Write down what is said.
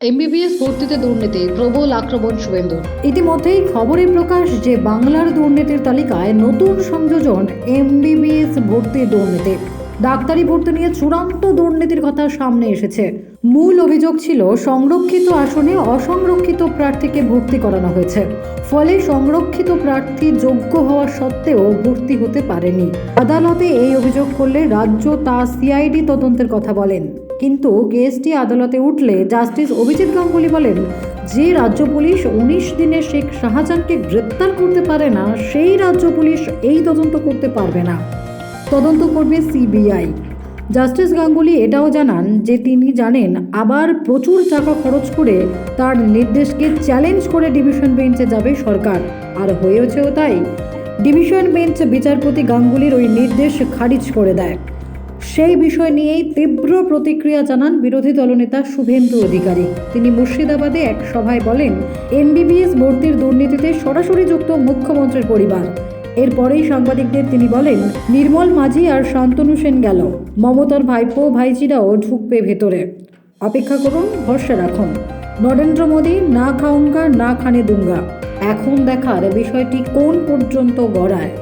MBBS ভর্তিতে দুর্নীতি, প্রবল আক্রমণ শুভেন্দুর। ইতিমধ্যেই খবরে প্রকাশ যে বাংলার দুর্নীতির তালিকায় নতুন সংযোজন এমবিবিএস ভর্তির দুর্নীতি। ডাক্তারি ভর্তি নিয়ে চূড়ান্ত দুর্নীতির কথা সামনে এসেছে। মূল অভিযোগ ছিল সংরক্ষিত আসনে অসংরক্ষিত প্রার্থীকে ভর্তি করানো হয়েছে, ফলে সংরক্ষিত প্রার্থী যোগ্য হওয়া সত্ত্বেও ভর্তি হতে পারেনি। আদালতে এই অভিযোগ করলে রাজ্য তা সিআইডি তদন্তের কথা বলেন, কিন্তু কেসটি আদালতে উঠলে জাস্টিস অভিজিৎ গাঙ্গুলি বলেন, যে রাজ্য পুলিশ 19 দিনে শেখ শাহজাহানকে গ্রেপ্তার করতে পারে না, সেই রাজ্য পুলিশ এই তদন্ত করতে পারবে না। তদন্ত করবে সিবিআই। জাস্টিস গাঙ্গুলি এটাও জানান যে তিনি জানেন আবার প্রচুর টাকা খরচ করে তার নির্দেশকে চ্যালেঞ্জ করে ডিভিশন বেঞ্চে যাবে সরকার, আর হয়েছেও তাই। ডিভিশন বেঞ্চ বিচারপতি গাঙ্গুলির ওই নির্দেশ খারিজ করে দেয়। সেই বিষয় নিয়েই তীব্র প্রতিক্রিয়া জানান বিরোধী দলনেতা শুভেন্দু অধিকারী। তিনি মুর্শিদাবাদে এক সভায় বলেন, এমবিবিএস ভর্তির দুর্নীতিতে সরাসরি যুক্ত মুখ্যমন্ত্রীর পরিবার। এরপরেই সাংবাদিকদের তিনি বলেন, নির্মল মাঝি আর শান্তনু সেন গেল, মমতার ভাইপো ভাইজিরাও ঢুকবে ভেতরে। অপেক্ষা করুন, ভরসা রাখুন। নরেন্দ্র মোদী না খাউঙ্গা না খানে দুঙ্গা। এখন দেখার বিষয়টি কোন পর্যন্ত গড়ায়।